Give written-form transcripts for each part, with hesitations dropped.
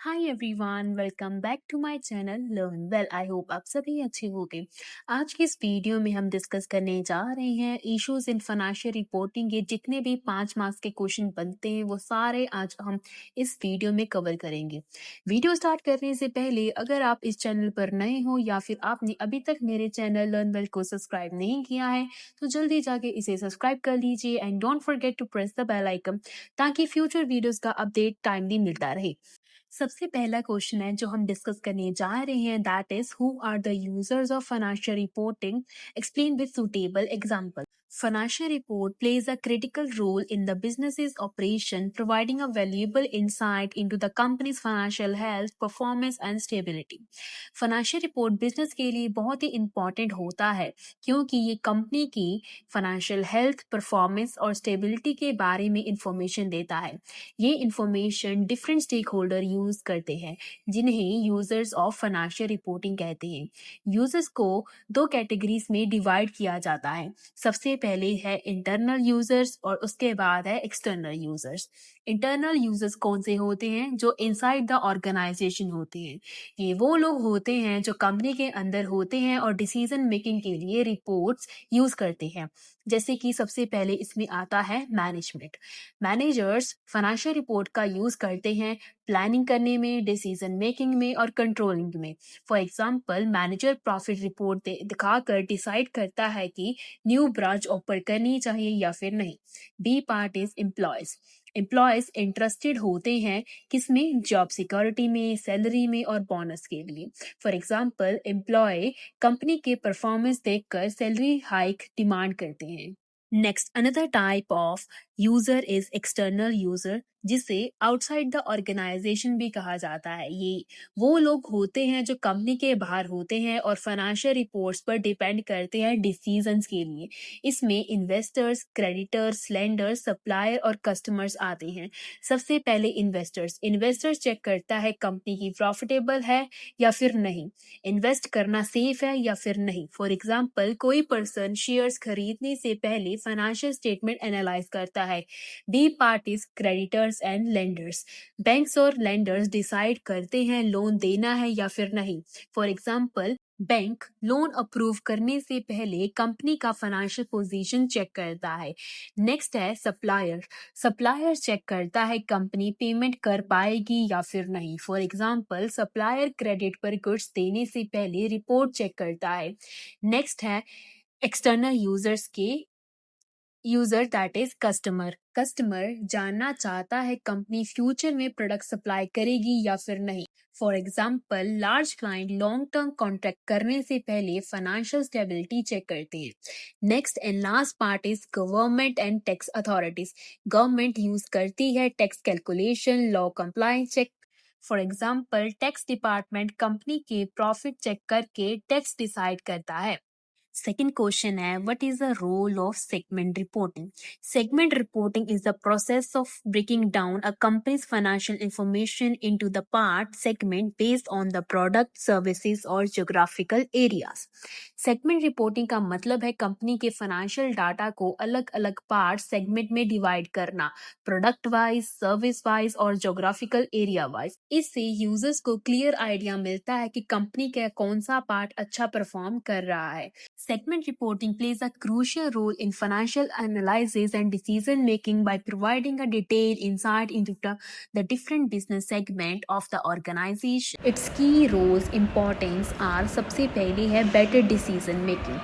Hi everyone, welcome back to my channel Learn Well. I hope आप सभी अच्छे होंगे। आज की इस वीडियो में हम डिस्कस करने जा रहे हैं इश्यूज इन फाइनेंशियल रिपोर्टिंग के जितने भी 5 मार्क्स के क्वेश्चन बनते हैं वो सारे आज हम इस वीडियो में कवर करेंगे। वीडियो स्टार्ट करने से पहले अगर आप इस चैनल पर नए हो या फिर आपने अभी तक मेरे चैनल लर्न वेल को सब्सक्राइब नहीं किया है तो जल्दी जाके इसे सब्सक्राइब कर लीजिए and don't forget to press the bell icon ताकि फ्यूचर वीडियोस का अपडेट टाइमली मिलता रहे। सबसे पहला क्वेश्चन है जो हम डिस्कस करने जा रहे हैं, that is who are the users of financial reporting, explain with suitable example. Financial report plays a critical role in the business's operation, providing a valuable insight into the company's financial health, performance and stability. Financial report business के लिए बहुत ही important होता है क्योंकि ये company की financial health, performance और stability के बारे में information देता है। ये information different stakeholder use करते हैं जिन्हें यूजर्स ऑफ फाइनेंशियल रिपोर्टिंग कहते हैं। यूजर्स को दो कैटेगरीज में डिवाइड किया जाता है। सबसे पहले है इंटरनल यूजर्स और उसके बाद है एक्सटर्नल यूजर्स। इंटरनल यूजर्स कौन से होते हैं? जो इनसाइड द ऑर्गेनाइजेशन होते हैं। ये वो लोग होते हैं जो कंपनी के अंदर होते हैं और डिसीजन मेकिंग के लिए रिपोर्ट्स यूज करते हैं। जैसे कि सबसे पहले इसमें आता है मैनेजमेंट। मैनेजर्स फाइनेंशियल रिपोर्ट का यूज करते हैं प्लानिंग करने में, डिसीजन मेकिंग में और कंट्रोलिंग में। For example, manager profit report दिखाकर डिसाइड करता है कि न्यू ब्रांच ओपन करनी चाहिए या फिर नहीं। B part is employees. Employees interested होते हैं किसमें? जॉब सिक्योरिटी में, सैलरी में और बोनस के लिए। फॉर एग्जांपल, एम्प्लॉय कंपनी के परफॉर्मेंस देखकर सैलरी हाइक डिमांड करते हैं। Next, another type of user is external user, जिसे आउटसाइड द ऑर्गेनाइजेशन भी कहा जाता है। ये वो लोग होते हैं जो कंपनी के बाहर होते हैं और फाइनेंशियल रिपोर्ट्स पर डिपेंड करते हैं डिसीजंस के लिए। इसमें इन्वेस्टर्स, क्रेडिटर्स, लेंडर्स, सप्लायर और कस्टमर्स आते हैं। सबसे पहले इन्वेस्टर्स। इन्वेस्टर्स चेक करता है कंपनी की प्रॉफिटेबल है या फिर नहीं, इन्वेस्ट करना सेफ है या फिर नहीं। फॉर एग्जाम्पल, कोई पर्सन शेयर्स खरीदने से पहले फाइनेंशियल स्टेटमेंट एनालाइज करता है। B part is creditors and lenders. Banks और लेंडर्स डिसाइड करते हैं लोन देना है या फिर नहीं। For example, bank loan approve करने से पहले कंपनी का फाइनेंशियल पोजीशन चेक करता है। नेक्स्ट है सप्लायर। सप्लायर चेक करता है कंपनी पेमेंट कर पाएगी या फिर नहीं। फॉर एग्जाम्पल, सप्लायर क्रेडिट पर गुड्स देने से पहले रिपोर्ट चेक करता है। नेक्स्ट है एक्सटर्नल यूजर्स के user, that is customer. Customer जानना चाहता है कंपनी फ्यूचर में प्रोडक्ट सप्लाई करेगी या फिर नहीं। For example, large client long term contract करने से पहले फाइनेंशियल स्टेबिलिटी चेक करते हैं। Next and last part is government and tax authorities. Government use करती है tax calculation, law compliance check. For example, tax department company के profit check करके tax decide करता है। Second question है, what is the role of segment reporting? Segment reporting is the process of breaking down a company's financial information into the part segment based on the product, services और geographical areas. Segment reporting का मतलब है company के financial data को अलग अलग part segment में divide करना, प्रोडक्ट वाइज, सर्विस वाइज और जोग्राफिकल एरिया वाइज। इससे यूजर्स को क्लियर आइडिया मिलता है कि कंपनी का कौन सा पार्ट अच्छा परफॉर्म कर रहा है। Segment reporting plays a crucial role in financial analysis and decision making by providing a detailed insight into the different business segment of the organization. Its key roles importance are, सबसे पहले है better decision making.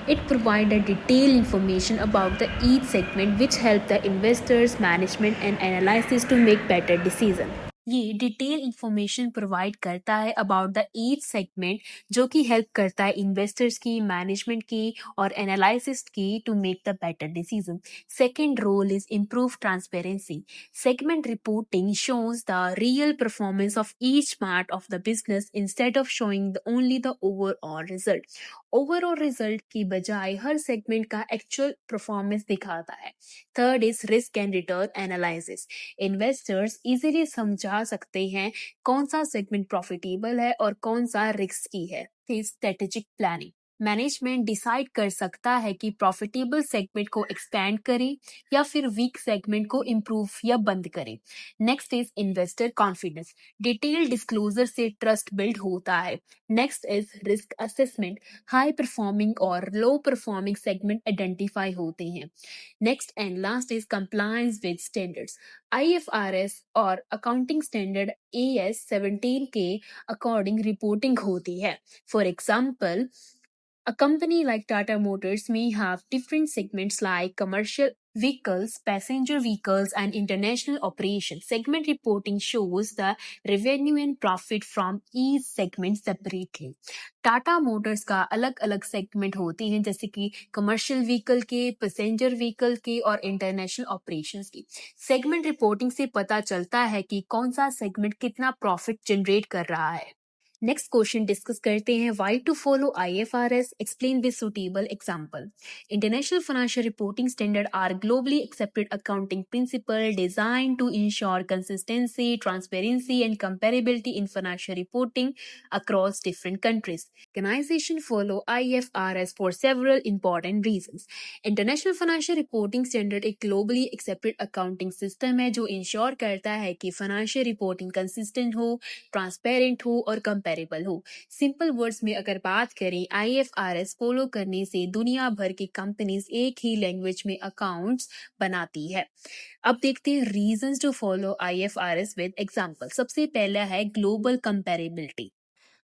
It provides a detailed information about the each segment which help the investors, management and analysis to make better decision. ये detail information provide करता है about the each segment, जो कि help करता है investors की, management की और एनालिसिस की to make the better decision. Second role is improve transparency. Segment reporting shows the real performance of each part of the business instead of showing only the overall result. Overall result की बजाय हर segment का actual performance दिखाता है। Third is risk and return analysis. Investors easily समझा सकते हैं कौन सा सेगमेंट प्रॉफिटेबल है और कौन सा रिस्की है। Strategic planning. मैनेजमेंट डिसाइड कर सकता है कि प्रॉफिटेबल सेगमेंट को एक्सपैंड करे या फिर वीक सेगमेंट को इम्प्रूव या बंद करे। Next is investor confidence. Detail disclosure से ट्रस्ट बिल्ड होता है। Next is risk assessment. High performing और लो परफॉर्मिंग सेगमेंट आइडेंटिफाई होते हैं। Next and last is compliance with standards. IFRS और अकाउंटिंग स्टैंडर्ड AS 17 के अकॉर्डिंग रिपोर्टिंग होती है। For example, a company like Tata Motors may have different segments like commercial vehicles, passenger vehicles, and international operations. Segment reporting shows the revenue and profit from each segment separately. Tata Motors का अलग अलग segment होते हैं, जैसे कि commercial vehicle के, passenger vehicle के और इंटरनेशनल ऑपरेशंस की। सेगमेंट रिपोर्टिंग से पता चलता है कि कौन सा सेगमेंट कितना प्रॉफिट जनरेट कर रहा है। नेक्स्ट क्वेश्चन डिस्कस करते हैं, why to follow IFRS, explain with suitable example. International financial reporting standard are globally accepted accounting principle design to ensure consistency, transparency and comparability in financial reporting across different countries. Organization follow IFRS for several important reasons. International Financial Reporting Standard एक globally accepted accounting system है जो ensure करता है कि financial reporting consistent हो, transparent हो और comparable हो। सिंपल वर्ड्स में अगर बात करें, IFRS फॉलो करने से दुनिया भर की कंपनीज एक ही लैंग्वेज में अकाउंट्स बनाती है। अब देखते हैं reasons to follow IFRS with example. सबसे पहला है ग्लोबल कंपेरेबिलिटी।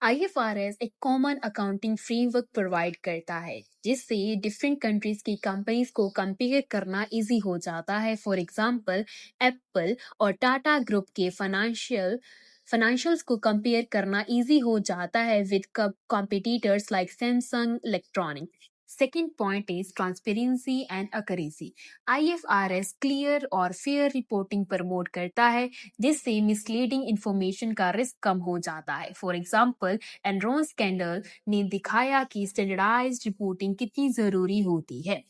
IFRS एक कॉमन अकाउंटिंग फ्रेमवर्क प्रोवाइड करता है जिससे डिफरेंट कंट्रीज की कंपनीज को कंपेयर करना इजी हो जाता है। फॉर एग्जांपल, एप्पल और टाटा ग्रुप के फाइनेंशियल्स को कंपेयर करना इजी हो जाता है with competitors like Samsung electronic. Second point is transparency and accuracy. IFRS clear और फेयर रिपोर्टिंग प्रमोट करता है जिससे मिसलीडिंग इंफॉर्मेशन का रिस्क कम हो जाता है। फॉर एग्जाम्पल, एनरॉन स्कैंडल ने दिखाया कि स्टैंडर्डाइज्ड रिपोर्टिंग कितनी जरूरी होती है।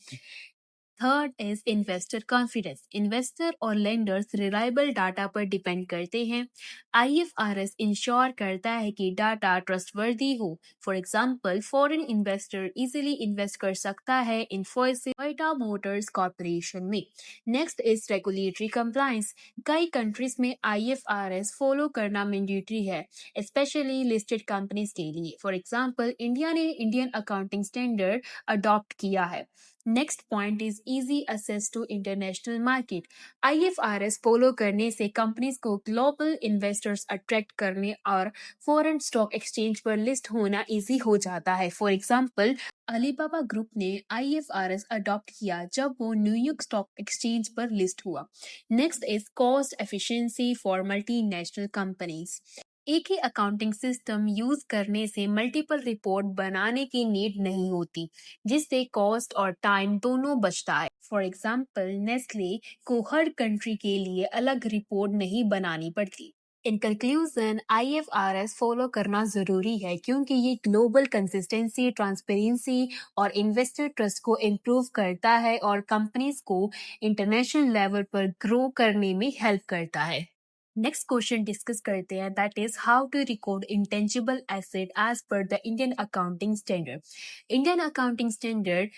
Third is investor confidence. Investor और लेंडर्स रिलायबल डाटा पर डिपेंड करते हैं। आईएफआरएस इंश्योर करता है कि डाटा ट्रस्टवर्दी हो। For example, foreign investor easily invest कर सकता है इन्फोसिस, टोयोटा मोटर्स कॉर्पोरेशन में। Next is regulatory compliance. कई कंट्रीज में आईएफआरएस फॉलो करना मैंडेटरी है, स्पेशली लिस्टेड कंपनीज के लिए। फॉर एग्जांपल, इंडिया ने इंडियन अकाउंटिंग स्टैंडर्ड अडॉप्ट किया है। Next point is easy access to international market. IFRS follow करने से कंपनीज को ग्लोबल इन्वेस्टर्स अट्रैक्ट करने और फॉरेन स्टॉक एक्सचेंज पर लिस्ट होना इजी हो जाता है। फॉर एग्जांपल, अलीबाबा ग्रुप ने आईएफआरएस अडॉप्ट किया जब वो न्यूयॉर्क स्टॉक एक्सचेंज पर लिस्ट हुआ। Next is cost efficiency for multinational companies. एक ही अकाउंटिंग सिस्टम यूज करने से मल्टीपल रिपोर्ट बनाने की नीड नहीं होती, जिससे कॉस्ट और टाइम दोनों बचता है। फॉर एग्जाम्पल, नेस्ले को हर कंट्री के लिए अलग रिपोर्ट नहीं बनानी पड़ती। इन कंक्लूजन, आईएफआरएस फॉलो करना जरूरी है क्योंकि ये ग्लोबल कंसिस्टेंसी, ट्रांसपेरेंसी और इन्वेस्टर ट्रस्ट को इम्प्रूव करता है और कंपनीज को इंटरनेशनल लेवल पर ग्रो करने में हेल्प करता है। नेक्स्ट क्वेश्चन डिस्कस करते हैं, that is how to record intangible asset as per the Indian accounting standard. Indian accounting standard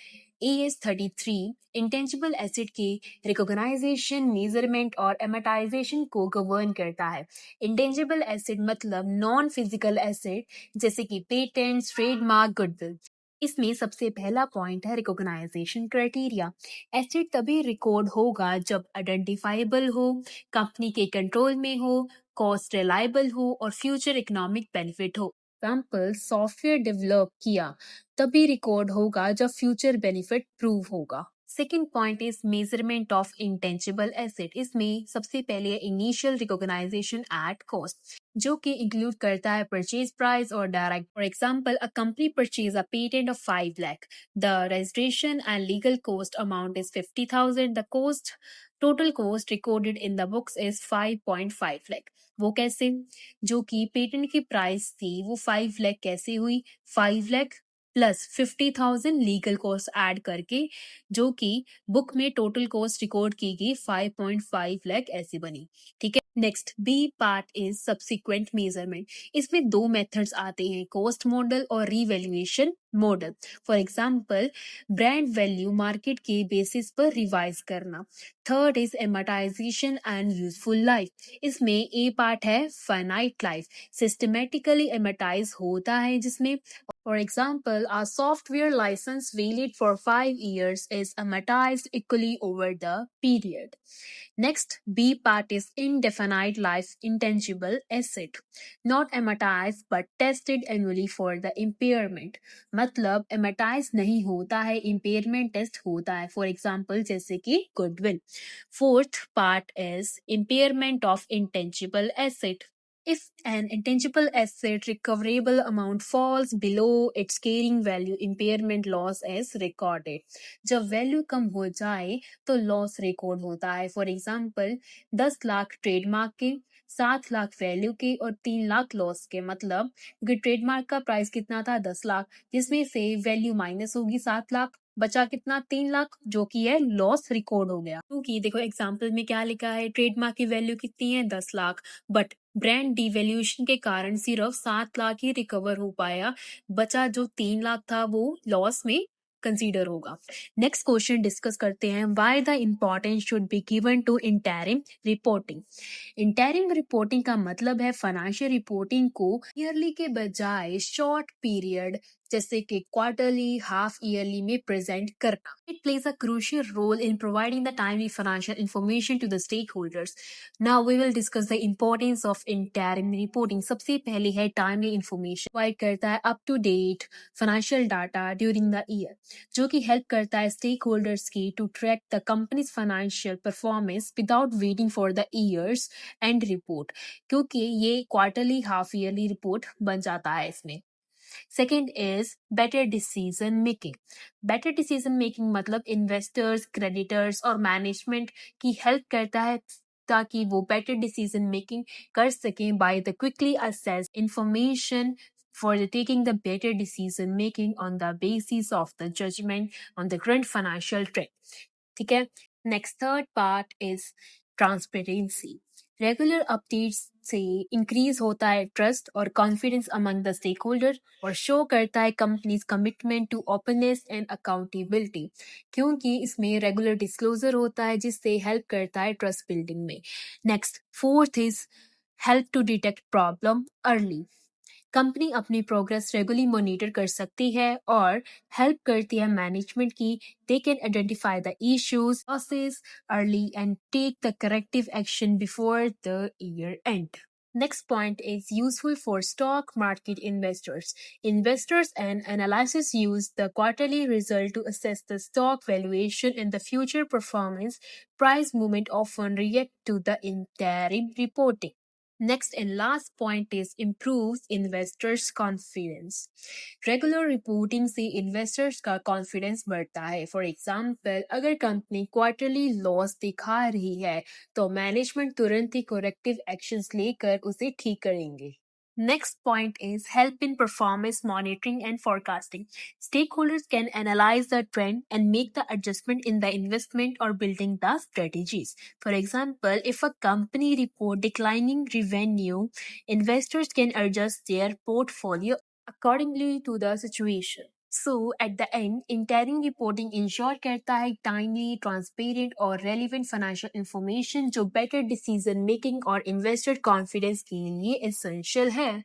AS 33 intangible asset के रिकॉग्नाइजेशन, मेजरमेंट और एमोटाइजेशन को गवर्न करता है। इंटेंजिबल एसेट मतलब नॉन फिजिकल एसेट जैसे कि पेटेंट्स, ट्रेडमार्क, गुडविल। इसमें सबसे पहला पॉइंट है रिकॉग्नाइजेशन क्राइटेरिया। एसेट तभी रिकॉर्ड होगा जब आइडेंटिफाइबल हो, कंपनी के कंट्रोल में हो, कॉस्ट रिलायबल हो और फ्यूचर इकोनॉमिक बेनिफिट हो। एग्जाम्पल, सॉफ्टवेयर डेवलप किया तभी रिकॉर्ड होगा जब फ्यूचर बेनिफिट प्रूव होगा। Second point is measurement of intangible asset. इसमें सबसे पहले इनिशियल रिकॉग्नाइजेशन एट कॉस्ट, जो कि इंक्लूड करता है परचेज प्राइस और direct. For example, a company purchase a patent of 5 lakh. The registration and legal cost amount is 50,000। The cost total cost recorded in the books is 5.5 lakh. वो कैसे? जो कि patent की प्राइस थी वो 5 लाख कैसे हुई? 5 lakh plus 50,000 legal cost add करके, जो कि बुक में टोटल कॉस्ट रिकॉर्ड की गई 5.5 लाख ऐसी बनी। ठीक है। Next B part is subsequent measurement. इसमें दो मेथड्स आते हैं, कॉस्ट मॉडल और revaluation model. For example, brand value market के बेसिस पर रिवाइज करना। Third is amortisation and useful life. इसमें ए पार्ट है फाइनाइट लाइफ, सिस्टमेटिकली एमोटाइज होता है, जिसमें for example, a software license valid for 5 years is amortized equally over the period. Next, B part is indefinite life intangible asset, not amortized but tested annually for the impairment. मतलब amortize नहीं होता है, impairment test होता है. For example, जैसे कि goodwill. Fourth part is impairment of intangible asset. If an intangible asset recoverable amount falls below its carrying value, impairment loss is recorded. जब value कम हो जाए तो लॉस रिकॉर्ड होता है। फॉर एग्जाम्पल, 10 लाख ट्रेडमार्क के, 7 lakh value के और 3 लाख लॉस के। मतलब क्योंकि ट्रेडमार्क का प्राइस कितना था 10 लाख, जिसमें से वैल्यू माइनस होगी 7 लाख, बचा कितना 3 लाख, जो कि है लॉस रिकॉर्ड हो गया। क्योंकि देखो एग्जाम्पल में क्या लिखा है, ट्रेडमार्क की वैल्यू कितनी है 10 लाख, बट ब्रांड डिवैल्यूएशन के कारण सिर्फ 7 लाख ही रिकवर हो पाया, बचा जो 3 लाख था वो लॉस में कंसीडर होगा। नेक्स्ट क्वेश्चन डिस्कस करते हैं, why the importance should be given to interim reporting. Interim reporting का मतलब है फाइनेंशियल रिपोर्टिंग को ईयरली के बजाय शॉर्ट पीरियड जैसे कि क्वार्टरली, हाफ ईयरली में प्रेजेंट करना। It plays a crucial role in providing the timely financial information to the stakeholders. Now we will discuss the importance of interim reporting. सबसे पहले है timely information, provide करता है up to date financial data during the year, जो कि help करता है stakeholders की to track the company's financial performance without waiting for the year's and report, क्योंकि ये क्वार्टरली, हाफ ईयरली रिपोर्ट बन जाता है इसमें। Second is better decision making. Better decision making मतलब इन्वेस्टर्स, क्रेडिटर्स और मैनेजमेंट की हेल्प करता है ताकि वो बेटर डिसीजन मेकिंग कर सकें by the quickly assess information for the taking the better decision making on the basis of the judgment on the current financial trend. ठीक है। Next third part is transparency. Regular updates से increase होता है trust और confidence among the stakeholder और show करता है company's commitment to openness and accountability, क्योंकि इसमें रेगुलर डिस्क्लोजर होता है जिससे हेल्प करता है ट्रस्ट बिल्डिंग में। Next fourth is help to detect problem early. Company अपनी प्रोग्रेस रेगुलरली मॉनिटर कर सकती है और हेल्प करती है मैनेजमेंट की, they can identify the issues, losses early and take the corrective action before the year end. Next point is useful for stock market investors. Investors and analysts use the quarterly result to assess the stock valuation and the future performance. Price movement often react to the interim reporting. Next and last point is improves investors' confidence. Regular reporting से investors का confidence बढ़ता है. For example, अगर company quarterly loss दिखा रही है तो management तुरंत ही corrective actions लेकर उसे ठीक करेंगे. Next point is help in performance monitoring and forecasting. Stakeholders can analyze the trend and make the adjustment in the investment or building the strategies. For example, if a company report declining revenue, investors can adjust their portfolio accordingly to the situation. So at the end, interim reporting ensure करता है timely, transparent और relevant financial information जो better decision making और investor confidence के लिए essential है.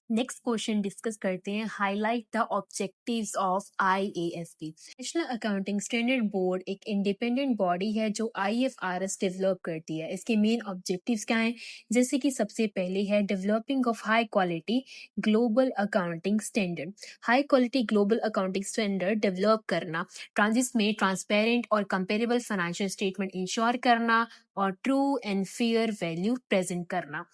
Next question discuss करते हैं, highlight the objectives of IASB। National accounting standard board एक इंडिपेंडेंट बॉडी है जो IFRS डेवलप करती है। इसके मेन ऑब्जेक्टिव्स क्या हैं, जैसे कि सबसे पहले है developing of high quality global accounting standard. High quality global accounting standard develop करना, जिसमें ट्रांसपेरेंट और कंपेरेबल फाइनेंशियल स्टेटमेंट इंश्योर करना और true and fair value present करना।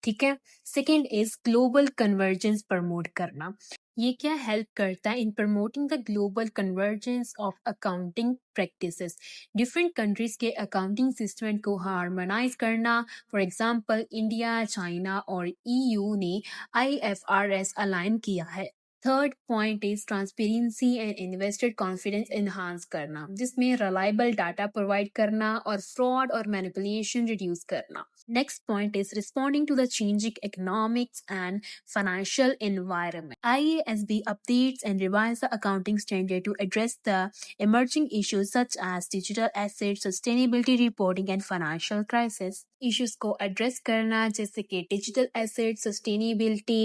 ठीक है। Second is global convergence promote करना। ये क्या हेल्प करता है इन promoting the global convergence of accounting practices. Different countries के अकाउंटिंग सिस्टम को हार्मोनाइज करना। फॉर एग्जांपल इंडिया, चाइना और EU ने IFRS अलाइन किया है। Third point is transparency and investor confidence enhance करना, जिसमें रिलायबल डाटा प्रोवाइड करना और फ्रॉड और मैनिपुलेशन रिड्यूस करना. Next point is responding to the changing economics and financial environment. IASB updates and revises the accounting standard to address the emerging issues such as digital assets, sustainability reporting, and financial crisis. Issues को address करना जैसे कि digital assets, sustainability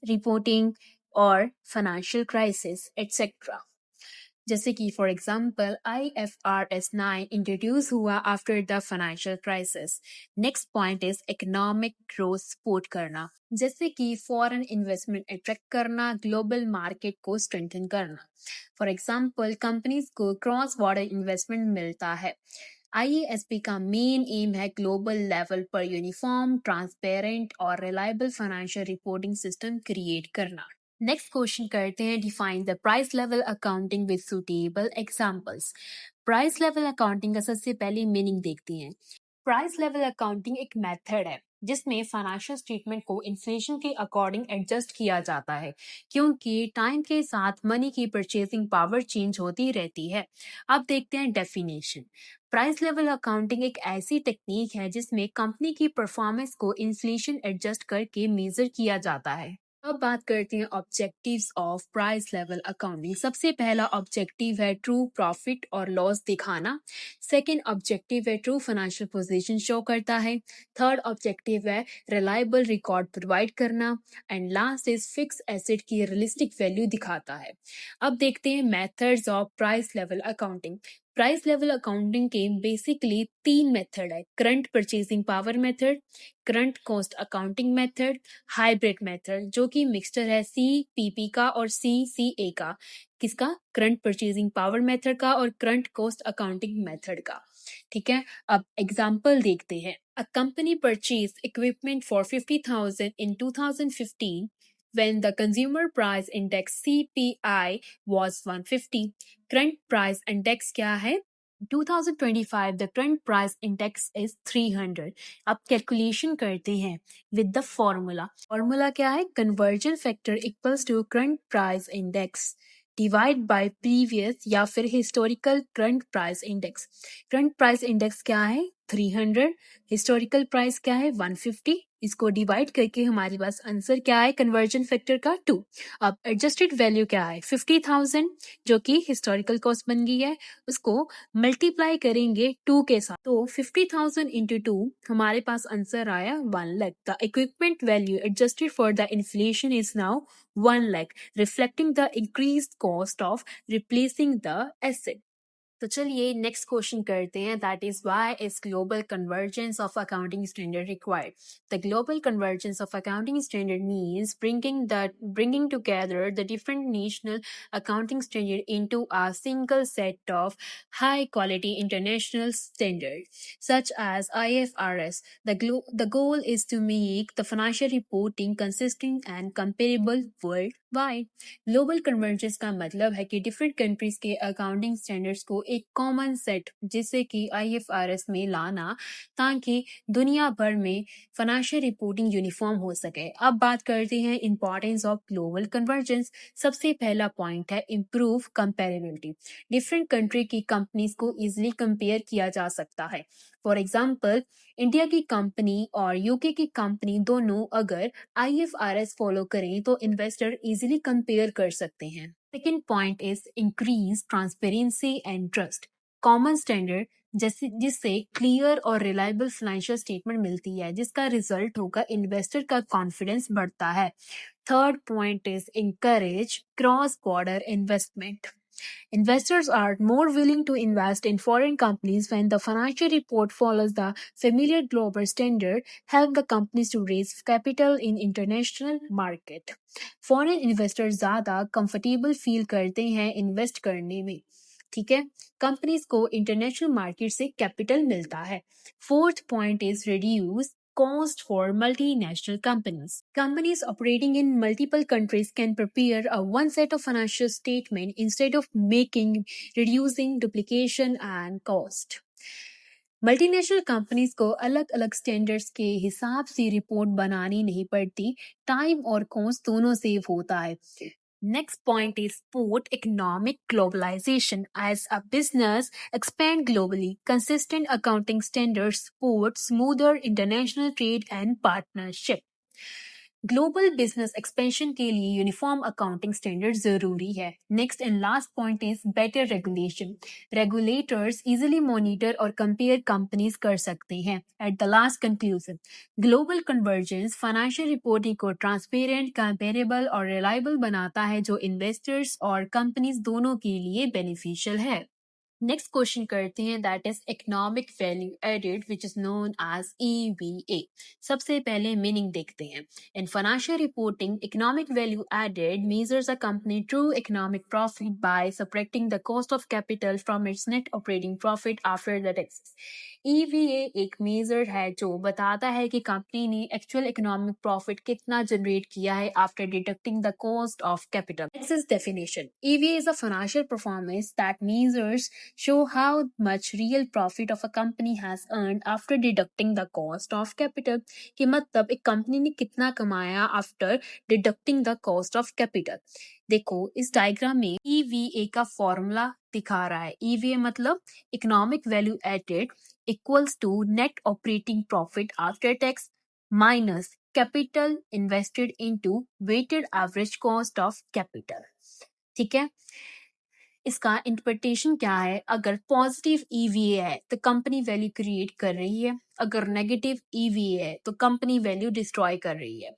reporting और financial crisis, etc. जैसे कि for example IFRS 9 introduce हुआ after the financial crisis. Next point is economic growth support करना, जैसे कि फॉरेन इन्वेस्टमेंट अट्रैक्ट करना, ग्लोबल मार्केट को स्ट्रेंथन करना. फॉर एग्जाम्पल कंपनीज को क्रॉस बॉर्डर इन्वेस्टमेंट मिलता है. IASB का मेन एम है ग्लोबल लेवल पर यूनिफॉर्म, ट्रांसपेरेंट और reliable financial reporting system create करना. नेक्स्ट क्वेश्चन करते हैं, define the price level accounting with suitable examples. Price level accounting का सबसे पहले मीनिंग देखते हैं. प्राइस लेवल अकाउंटिंग एक मेथड है जिसमें फाइनेंशियल स्टेटमेंट को इन्फ्लेशन के अकॉर्डिंग एडजस्ट किया जाता है, क्योंकि टाइम के साथ मनी की परचेसिंग पावर चेंज होती रहती है. अब देखते हैं डेफिनेशन. प्राइस लेवल अकाउंटिंग एक ऐसी टेक्निक है जिसमें कंपनी की परफॉर्मेंस को इन्फ्लेशन एडजस्ट करके मेजर किया जाता है. अब बात करते हैं objectives of price level accounting. सबसे पहला ऑब्जेक्टिव है ट्रू प्रॉफिट और लॉस दिखाना. सेकंड ऑब्जेक्टिव है ट्रू फाइनेंशियल पोजीशन शो करता है. थर्ड ऑब्जेक्टिव है रिलायबल रिकॉर्ड प्रोवाइड करना. And last is fix asset की रियलिस्टिक वैल्यू दिखाता है. अब देखते हैं methods of price level accounting. Price level accounting के बेसिकली 3 मेथड है. Current purchasing power method, current cost accounting method, hybrid method, जो कि मिक्सचर है CPP का और CCA का. किसका? करंट परचेसिंग पावर मेथड का और करंट कॉस्ट अकाउंटिंग मेथड का. ठीक है, अब एग्जाम्पल देखते हैं. A company purchase equipment for 50,000 in 2015 when the consumer price index CPI was 150. Current price index क्या है? 2025 the current price index is 300. अब कैलकुलेशन करते हैं विद द फॉर्मूला. फॉर्मूला क्या है? Conversion factor equals to current price index divide by previous या फिर historical current price index. Current price index क्या है? 300. हिस्टोरिकल प्राइस क्या है? 150. इसको डिवाइड करके हमारे पास आंसर क्या है कन्वर्जन फैक्टर का? 2. अब एडजस्टेड वैल्यू क्या है? 50,000 जो कि हिस्टोरिकल कॉस्ट बन गई है, उसको मल्टीप्लाई करेंगे 2 के साथ. तो 50,000 इंटू 2 हमारे पास आंसर आया 1 lakh. The equipment value adjusted for the inflation is now 1 lakh, reflecting the increase cost of replacing the asset. तो चलिए नेक्स्ट क्वेश्चन करते हैं, that is why is global convergence of accounting standard required. The global convergence of accounting standard means bringing together the different national accounting standard into a single set of high quality international standards such as IFRS. The goal is to make the financial reporting consistent and comparable worldwide. Global convergence का मतलब है कि different countries के accounting standards को एक common set जिससे कि IFRS में लाना, ताकि दुनिया भर में फाइनेंशियल रिपोर्टिंग यूनिफॉर्म हो सके. अब बात करते हैं इंपॉर्टेंस ऑफ ग्लोबल कन्वर्जेंस. सबसे पहला पॉइंट है इम्प्रूव कंपेरेबिलिटी. डिफरेंट कंट्री की कंपनीज को इजिली कंपेयर किया जा सकता है. फॉर एग्जाम्पल इंडिया की कंपनी और यूके की कंपनी दोनों अगर IFRS फॉलो करें तो इन्वेस्टर इजीली कंपेयर कर सकते हैं. Second point is increase transparency and trust. Common standard जिससे क्लियर और रिलायबल फाइनेंशियल स्टेटमेंट मिलती है, जिसका रिजल्ट होगा इन्वेस्टर का कॉन्फिडेंस बढ़ता है. Third point is encourage cross border investment. Investors are more willing to invest in foreign companies when the financial report follows the familiar global standard, help the companies to raise capital in international market. Foreign investors ज़्यादा comfortable feel करते हैं invest करने में. ठीक है, companies को international market से capital मिलता है. Fourth point is reduce cost for multinational companies. Companies operating in multiple countries can prepare a one set of financial statement instead of reducing duplication and cost. Multinational companies को अलग अलग standards के हिसाब से report बनानी नहीं पड़ती. Time और कॉस्ट दोनों सेव होता है. Next point is support economic globalization. As a business expand globally, consistent accounting standards support smoother international trade and partnership. Global business expansion के लिए यूनिफॉर्म अकाउंटिंग स्टैंडर्ड जरूरी है. Next and last point is better regulation. Regulators easily monitor और compare companies कर सकते हैं. At the last conclusion, global convergence financial reporting को transparent, comparable और रिलायबल बनाता है, जो इन्वेस्टर्स और कंपनीज दोनों के लिए बेनिफिशियल है. नेक्स्ट क्वेश्चन करते हैं, that is economic value added which is known as EVA. सबसे पहले मीनिंग देखते हैं. In financial reporting, economic value added measures a company true economic profit by subtracting the cost of capital from its net operating profit after the taxes. EVA एक measure है जो बताता है कि कंपनी ने एक्चुअल इकोनॉमिक प्रॉफिट कितना generate किया है after deducting the cost of capital. Next is definition. EVA is a financial performance that measures show how much real profit of a company has earned after deducting the cost of capital. कि मतलब एक company ने कितना कमाया after deducting the cost of capital. देखो इस diagram में EVA का फॉर्मूला दिखा रहा है. EVA मतलब economic value added equals to net operating profit after tax minus capital invested into weighted average cost of capital. ठीक है, इसका इंटरप्रिटेशन क्या है? अगर पॉजिटिव EVA है तो कंपनी वैल्यू क्रिएट कर रही है, अगर नेगेटिव EVA है तो कंपनी वैल्यू डिस्ट्रॉय कर रही है.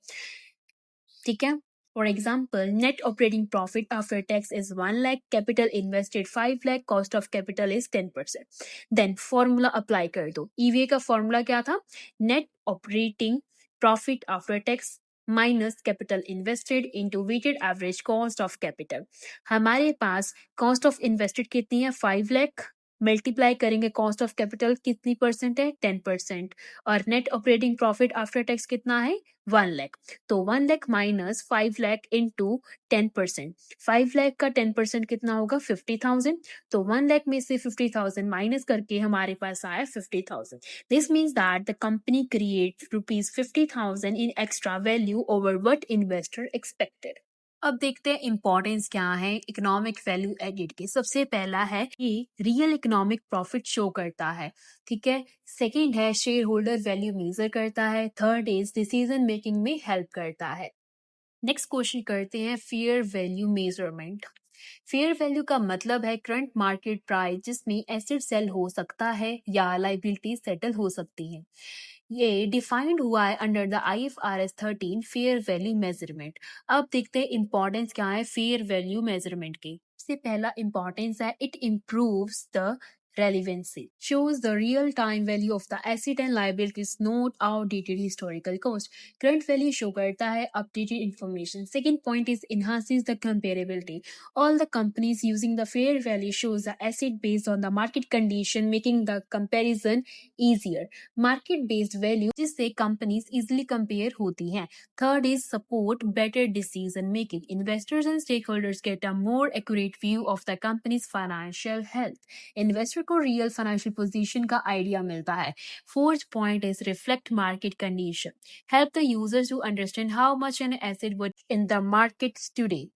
ठीक है, for example, net operating profit after tax is 1 lakh, capital invested 5 lakh, cost of capital is 10%. Then formula apply कर दो. EVA का फॉर्मूला क्या था? Net operating profit after tax minus capital invested into weighted average cost of capital. हमारे पास cost of invested कितनी है? 5 lakh. Multiply करेंगे कॉस्ट ऑफ कैपिटल कितनी परसेंट है? 10%. और net operating profit after tax कितना है? 1 lakh. तो 1 lakh minus 5 lakh into 10%. 5 lakh का 10% कितना होगा? 50,000. तो 1 lakh में से 50,000 माइनस करके हमारे पास आया 50,000. This means that the company create rupees 50,000 in extra value over what investor expected. अब देखते हैं इंपॉर्टेंस क्या है इकोनॉमिक वैल्यू एडेड के. सबसे पहला है कि रियल इकोनॉमिक प्रॉफिट शो करता है. ठीक है, सेकंड है शेयर होल्डर वैल्यू मेजर करता है. थर्ड इज डिसीजन मेकिंग में हेल्प करता है. नेक्स्ट क्वेश्चन करते हैं fair value measurement. Fair value का मतलब है करंट मार्केट प्राइस जिसमें एसेट सेल हो सकता है या लाइबिलिटी सेटल हो सकती है. ये डिफाइंड हुआ है under the IFRS 13 fair value measurement. अब देखते हैं इंपॉर्टेंस क्या है फेयर वैल्यू मेजरमेंट की. सबसे पहला इंपॉर्टेंस है it improves the relevancy, shows the real time value of the asset and liabilities, not outdated historical cost. Current value show करता है updated information. Second point is enhances the comparability. All the companies using the fair value shows the asset based on the market condition, making the comparison easier. Market based value जिससे companies easily compare होती हैं. Third is support better decision making. Investors and stakeholders get a more accurate view of the company's financial health. Investor को real financial position का idea मिलता है. Fourth point is reflect market condition, help the users to understand how much an asset worth in the market today.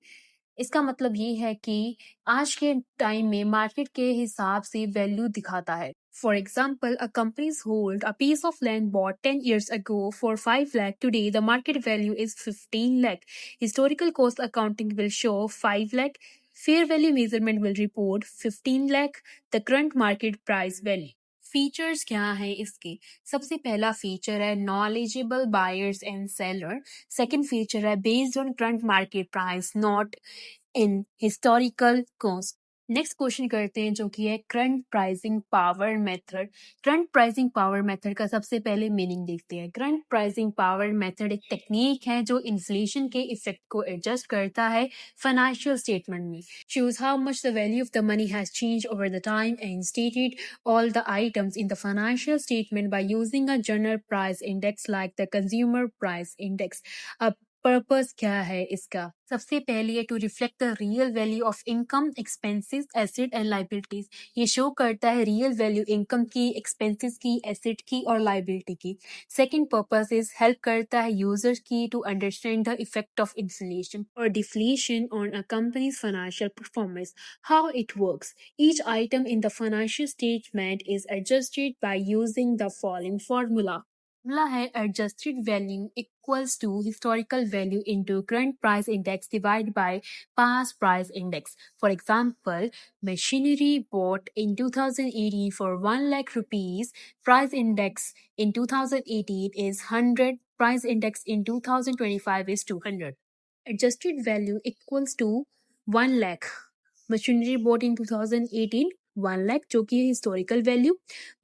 इसका मतलब ये है कि आज के टाइम में मार्केट के हिसाब से वैल्यू दिखाता है. For example, a company's hold a piece of land bought 10 years ago for 5 lakh. Today, the market value is 15 lakh. Historical cost accounting will show 5 lakh. Fair value measurement will report 15 lakh, the current market price value. Features क्या है इसके? सबसे पहला feature है knowledgeable buyers and seller. Second feature है based on current market price not in historical cost. Next question करते हैं जो कि है current pricing power method. Current pricing power method का सबसे पहले मीनिंग देखते हैं. करंट प्राइसिंग पावर मेथड एक टेक्निक है जो इन्फ्लेशन के इफेक्ट को एडजस्ट करता है फाइनेंशियल स्टेटमेंट में. shows how much the value of the money has changed over the time and stated all the items in the financial statement by using a general price index like the consumer price index. A purpose क्या है इसका? सबसे पहले है to reflect the real value of income, expenses, asset and liabilities. ये show करता है real value income की, एक्सपेंसेस की, एसेट की और लायबिलिटी की। सेकेंड पर्पस इज हेल्प करता है यूजर्स की to understand the effect of inflation और deflation on a company's financial performance, how it works. Each item in the financial statement is adjusted by using the following formula. Formula है adjusted value equals to historical value into current price index divided by past price index. For example, machinery bought in 2018 for 1 lakh rupees, price index in 2018 is 100, price index in 2025 is 200. Adjusted value equals to 1 lakh. Machinery boat in 2018 1 lakh जो कि historical value,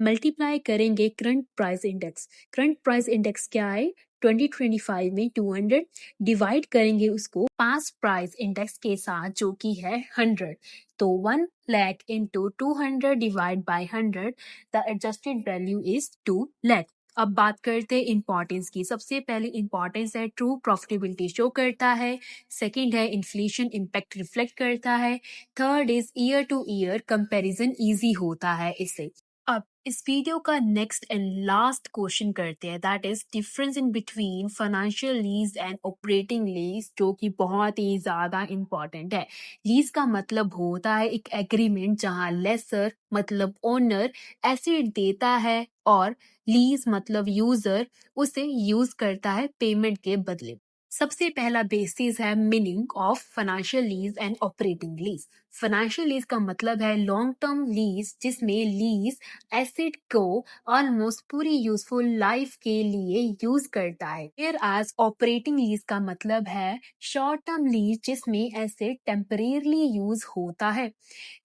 multiply करेंगे current price index क्या है 2025 में 200, divide करेंगे उसको past price index के साथ जो कि है 100, तो 1 lakh into 200 divide by 100, the adjusted value is 2 lakh. अब बात करते हैं इंपॉर्टेंस की। सबसे पहले इंपॉर्टेंस है ट्रू प्रॉफिटेबिलिटी शो करता है, सेकंड है इन्फ्लेशन इम्पैक्ट रिफ्लेक्ट करता है, third is year two year comparison easy होता है इससे। अब इस वीडियो का नेक्स्ट एंड लास्ट क्वेश्चन करते हैं, that is difference in between financial lease and operating lease, जो कि बहुत ही ज्यादा इंपॉर्टेंट है। लीज का मतलब होता है एक एग्रीमेंट जहां लेसर मतलब ओनर एसेट देता है और लीज मतलब यूजर उसे यूज करता है पेमेंट के बदले। सबसे पहला बेसिस है meaning of financial lease and operating lease. Financial lease का मतलब है लॉन्ग टर्म लीज जिसमें लीज एसेट को ऑलमोस्ट पूरी यूजफुल लाइफ के लिए यूज करता है। फिर आज ऑपरेटिंग लीज का मतलब है शॉर्ट टर्म लीज जिसमें एसेट टेम्परेरली यूज होता है।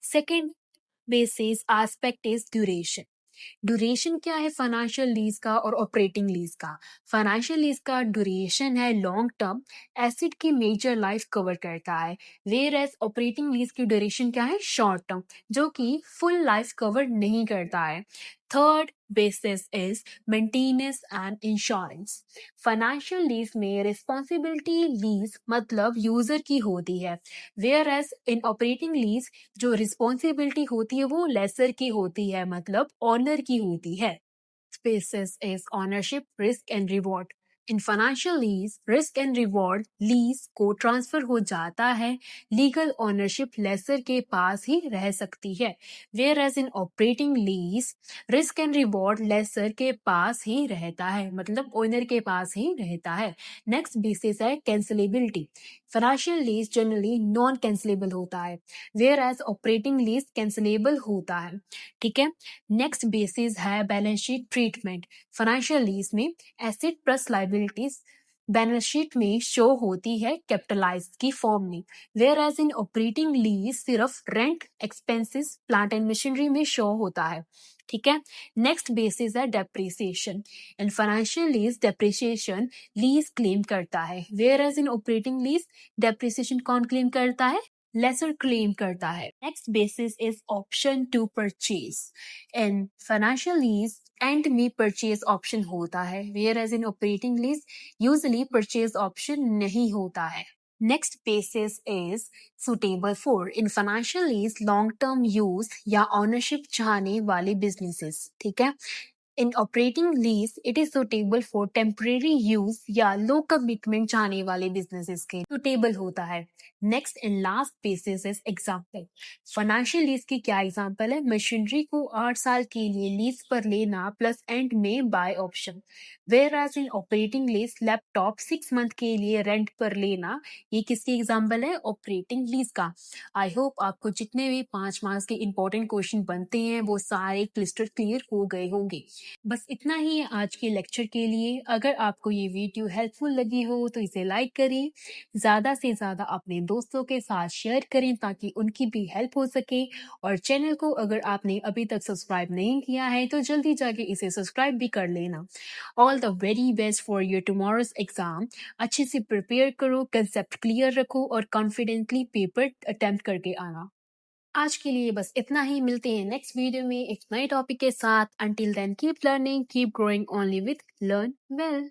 Second basis aspect is duration. Duration क्या है फाइनेंशियल लीज का और ऑपरेटिंग लीज का? फाइनेंशियल लीज का ड्यूरेशन है लॉन्ग टर्म, एसेट की मेजर लाइफ कवर करता है, वेयर एज ऑपरेटिंग लीज की ड्यूरेशन क्या है शॉर्ट टर्म, जो कि फुल लाइफ कवर नहीं करता है। Third basis is maintenance and insurance. Financial lease में रिस्पॉन्सिबिलिटी लीज मतलब यूजर की होती है, whereas in operating lease जो रिस्पॉन्सिबिलिटी होती है वो लेसर की होती है मतलब ऑनर की होती है। Spaces is ownership, risk and reward. In financial lease risk and reward lease को ट्रांसफर हो जाता है, लीगल ओनरशिप लेसर के पास ही रह सकती है, whereas in operating lease risk and reward lessor के पास ही रहता है मतलब ओनर के पास ही रहता है। नेक्स्ट बेसिस है cancellability. Financial lease generally non cancellable होता है, whereas operating lease cancellable होता है। ठीक है। नेक्स्ट बेसिस है balance sheet treatment. Financial lease में asset plus liabilities balance sheet में शो होती है कैपिटलाइज की फॉर्म में, whereas in operating lease सिर्फ rent, expenses, plant and machinery में शो होता है। ठीक है। नेक्स्ट बेसिस है depreciation. In financial lease depreciation lessee claim करता है, whereas in operating lease depreciation कौन क्लेम करता है? लेसर क्लेम करता है। Next basis is option to purchase. In financial lease end में परचेज ऑप्शन होता है, whereas in operating lease usually purchase option नहीं होता है। Next basis is suitable for. In financial lease long term use या ownership चाहने वाले businesses. ठीक है। In operating lease it is suitable for temporary use या लो कमिटमेंट चाहने वाले बिजनेसेस के सुटेबल होता है। Next and last basis is example. Financial lease की क्या एग्जाम्पल है? मशीनरी को 8 साल के लिए लीज पर लेना प्लस एंड में buy option, whereas in operating lease laptop 6 month के लिए रेंट पर लेना। ये किसकी एग्जाम्पल है? ऑपरेटिंग लीज का। आई होप आपको जितने भी 5 मार्क्स के इंपॉर्टेंट क्वेश्चन बनते हैं वो सारे क्लिस्टर क्लियर हो गए होंगे। बस इतना ही है आज के लेक्चर के लिए। अगर आपको ये वीडियो हेल्पफुल लगी हो तो इसे लाइक करें, ज़्यादा से ज़्यादा अपने दोस्तों के साथ शेयर करें ताकि उनकी भी हेल्प हो सके, और चैनल को अगर आपने अभी तक सब्सक्राइब नहीं किया है तो जल्दी जाके इसे सब्सक्राइब भी कर लेना। All the very best for your tomorrow's exam. अच्छे से प्रिपेयर करो, कंसेप्ट क्लियर रखो और कॉन्फिडेंटली पेपर अटेम्प्ट करके आना। आज के लिए बस इतना ही। मिलते हैं नेक्स्ट वीडियो में एक नए टॉपिक के साथ। Until then keep learning, keep growing only with learn well.